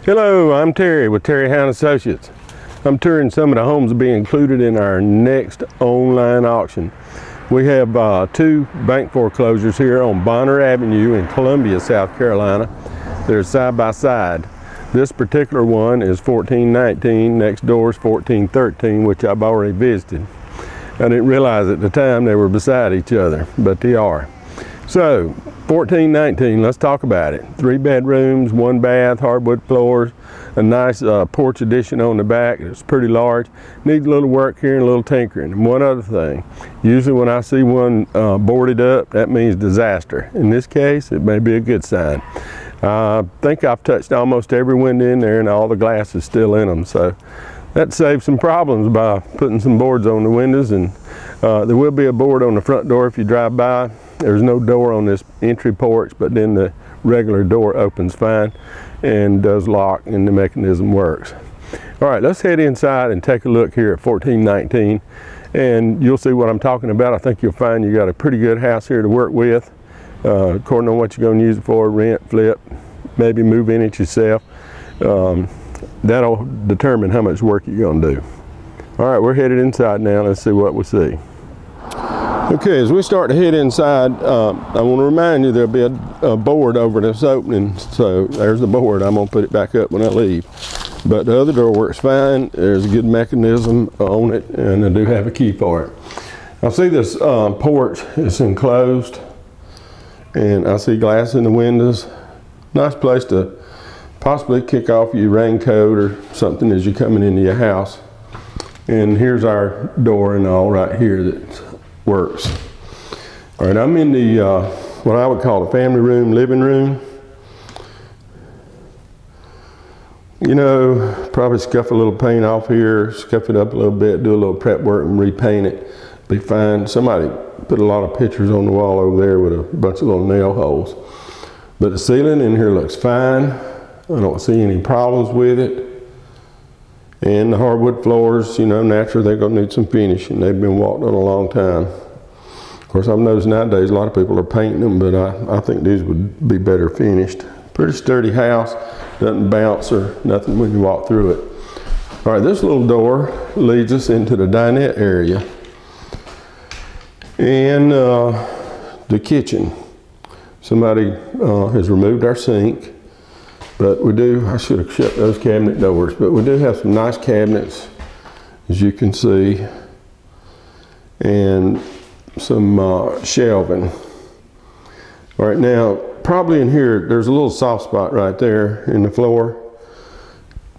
Hello, I'm Terry with Terry Hound Associates. I'm touring some of the homes to be included in our next online auction. We have two bank foreclosures here on Bonner Avenue in Columbia, South Carolina. They're side by side. This particular one is 1419, next door is 1413, which I've already visited. I didn't realize at the time they were beside each other, but they are. So, 1419, let's talk about it. 3 bedrooms, 1 bath, hardwood floors, a nice porch addition on the back. It's pretty large. Needs a little work here and a little tinkering. And one other thing, usually when I see one boarded up, that means disaster. In this case, it may be a good sign. I think I've touched almost every window in there and all the glass is still in them. So that saves some problems by putting some boards on the windows, and there will be a board on the front door if you drive by. There's no door on this entry porch, but then the regular door opens fine and does lock and the mechanism works. All right, let's head inside and take a look here at 1419 and you'll see what I'm talking about. I think you'll find you got a pretty good house here to work with, according to what you're going to use it for, rent, flip, maybe move in it yourself. That'll determine how much work you're going to do. All right, we're headed inside now. Let's see what we see. Okay, as we start to head inside, I want to remind you there'll be a board over this opening. So there's the board. I'm going to put it back up when I leave. But the other door works fine. There's a good mechanism on it, and I do have a key for it. I see this porch is enclosed, and I see glass in the windows. Nice place to possibly kick off your raincoat or something as you're coming into your house. And here's our door and all right here that works. All right, I'm in the what I would call the family room, living room. You know, probably scuff a little paint off here, scuff it up a little bit, do a little prep work and repaint it. Be fine. Somebody put a lot of pictures on the wall over there with a bunch of little nail holes. But the ceiling in here looks fine. I don't see any problems with it. And the hardwood floors, you know, naturally they're going to need some finishing. They've been walked on a long time. Of course, I've noticed nowadays a lot of people are painting them, but I think these would be better finished. Pretty sturdy house, doesn't bounce or nothing when you walk through it. All right, this little door leads us into the dinette area and the kitchen. Somebody has removed our sink. But we do, I should have shut those cabinet doors, but we do have some nice cabinets, as you can see, and some shelving. All right, now, probably in here, there's a little soft spot right there in the floor,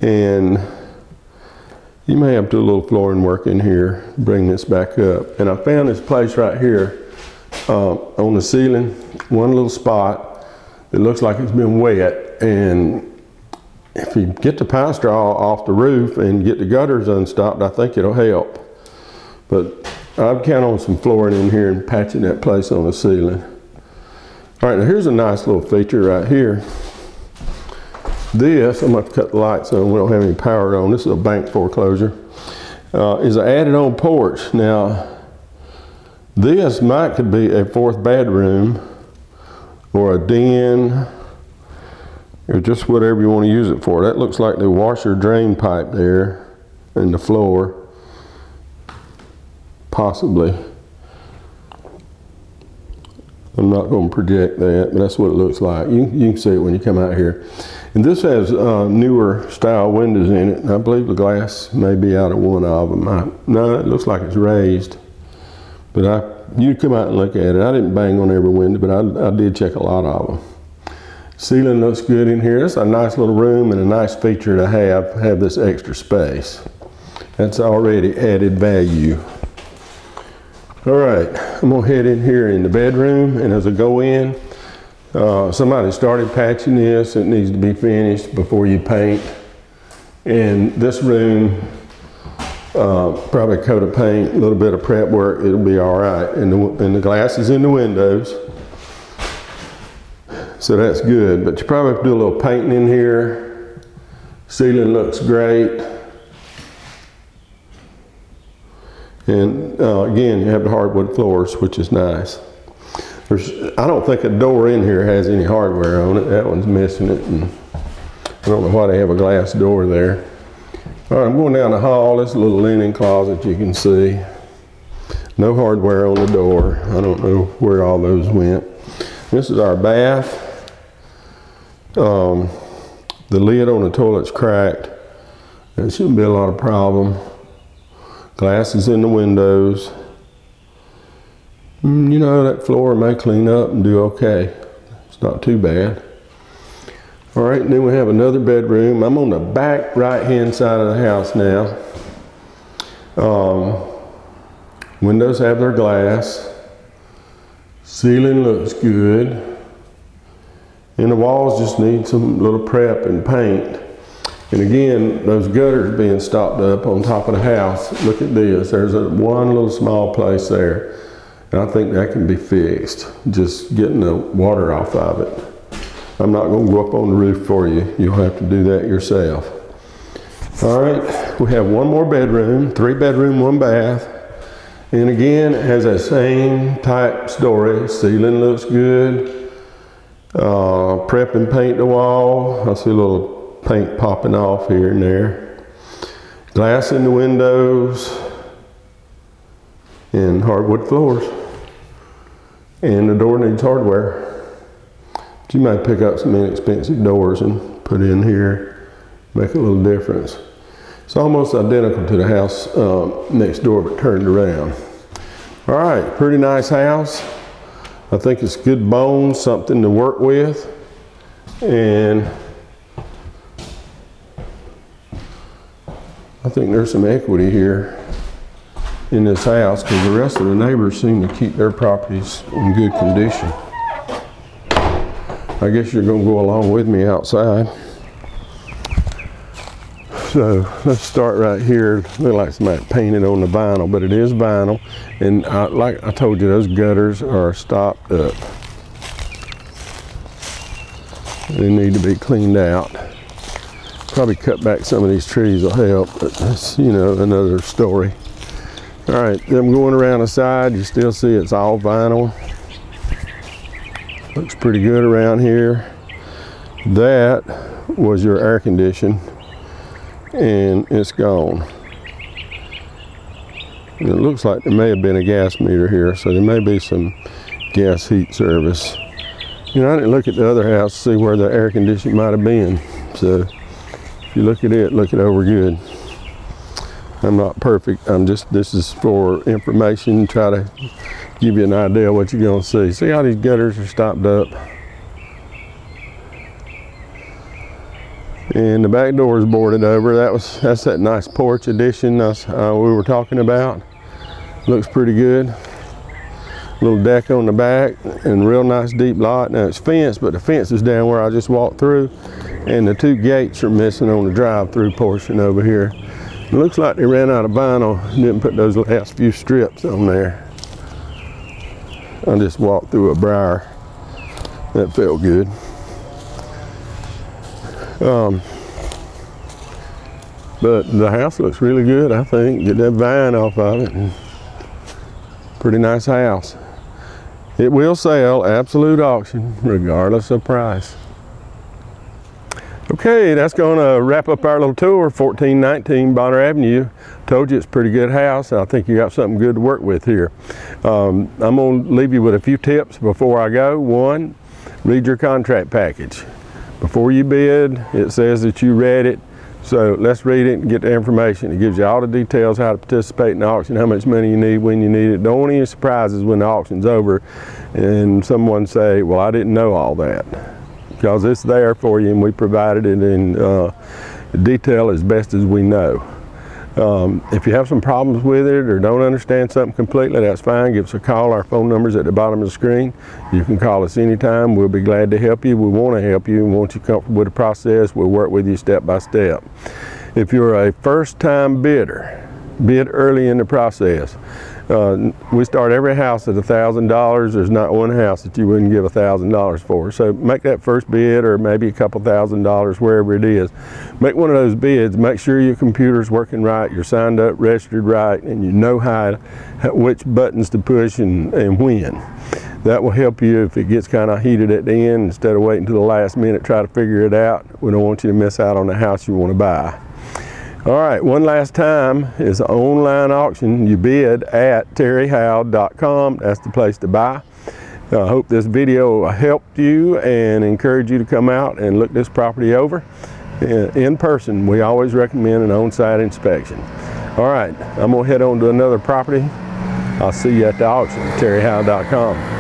and you may have to do a little flooring work in here, bring this back up. And I found this place right here on the ceiling, one little spot that looks like it's been wet. And if you get the pine straw off the roof and get the gutters unstopped, I think it'll help. But I'd count on some flooring in here and patching that place on the ceiling. All right, now here's a nice little feature right here. This, I'm going to cut the lights on, we don't have any power on. This is a bank foreclosure. Is an added on porch. Now, this could be a 4th bedroom or a den, or just whatever you want to use it for. That looks like the washer drain pipe there in the floor, possibly. I'm not going to project that, but that's what it looks like. You can see it when you come out here. And this has newer style windows in it. I believe the glass may be out of one of them. No, it looks like it's raised. But you come out and look at it. I didn't bang on every window, but I did check a lot of them. Ceiling looks good in here. It's a nice little room and a nice feature to have this extra space. That's already added value. All right, I'm gonna head in here in the bedroom, and as I go in, somebody started patching this. It needs to be finished before you paint. And this room, probably a coat of paint, a little bit of prep work, it'll be all right. And the glass is in the windows. So that's good, but you probably have to do a little painting in here. Ceiling looks great. And again, you have the hardwood floors, which is nice. I don't think a door in here has any hardware on it. That one's missing it. And don't know why they have a glass door there. All right, I'm going down the hall. This little linen closet you can see. No hardware on the door. I don't know where all those went. This is our bath. The lid on the toilet's cracked. There shouldn't be a lot of problem. Glasses in the windows. You know, that floor may clean up and do okay. It's not too bad. All right, and then we have another bedroom. I'm on the back right-hand side of the house now. Windows have their glass. Ceiling looks good. And the walls just need some little prep and paint. And again, those gutters being stopped up on top of the house. Look at this, there's one little small place there. And I think that can be fixed, just getting the water off of it. I'm not going to go up on the roof for you. You'll have to do that yourself. All right, we have one more bedroom, 3-bedroom, 1 bath. And again, it has that same type story. Ceiling looks good. Prep and paint the wall. I see a little paint popping off here and there. Glass in the windows. And hardwood floors. And the door needs hardware. But you might pick up some inexpensive doors and put in here. Make a little difference. It's almost identical to the house next door, but turned around. All right, pretty nice house. I think it's good bones, something to work with. And I think there's some equity here in this house because the rest of the neighbors seem to keep their properties in good condition. I guess you're going to go along with me outside. So let's start right here. Looks like somebody painted on the vinyl, but it is vinyl. And like I told you, those gutters are stopped up. They need to be cleaned out. Probably cut back some of these trees will help, but that's, you know, another story. All right, then going around the side, you still see it's all vinyl. Looks pretty good around here. That was your air condition, and it's gone. And it looks like there may have been a gas meter here, so there may be some gas heat service. You know, I didn't look at the other house to see where the air conditioning might have been. So if you look at it, look it over good. I'm not perfect. This is for information, try to give you an idea of what you're gonna see. See how these gutters are stopped up? And the back door is boarded over. That's that nice porch addition we were talking about. Looks pretty good. Little deck on the back and real nice deep lot. Now it's fenced, but the fence is down where I just walked through, and the 2 gates are missing on the drive-through portion over here. It looks like they ran out of vinyl and didn't put those last few strips on there. I just walked through a briar. That felt good. But the house looks really good, I think. Get that vine off of it. Pretty nice house. It will sell, absolute auction, regardless of price. Okay, that's going to wrap up our little tour, 1419 Bonner Avenue. Told you it's a pretty good house. I think you got something good to work with here. I'm going to leave you with a few tips before I go. 1, read your contract package. Before you bid, it says that you read it. So let's read it and get the information. It gives you all the details, how to participate in the auction, how much money you need, when you need it. Don't want any surprises when the auction's over and someone say, well, I didn't know all that. Because it's there for you and we provided it in detail as best as we know. If you have some problems with it or don't understand something completely, that's fine. Give us a call. Our phone number's at the bottom of the screen. You can call us anytime. We'll be glad to help you. We want to help you and want you comfortable with the process. We'll work with you step by step. If you're a first-time bidder, bid early in the process. We start every house at $1,000. There's not one house that you wouldn't give $1,000 for. So make that first bid, or maybe a couple $1,000, wherever it is. Make one of those bids. Make sure your computer's working right, you're signed up, registered right, and you know which buttons to push and when. That will help you if it gets kind of heated at the end. Instead of waiting until the last minute try to figure it out. We don't want you to miss out on the house you want to buy. All right, one last time, it's an online auction. You bid at terryhowe.com. That's the place to buy. I hope this video helped you and encourage you to come out and look this property over in person. We always recommend an on-site inspection. All right, I'm gonna head on to another property. I'll see you at the auction, terryhowe.com.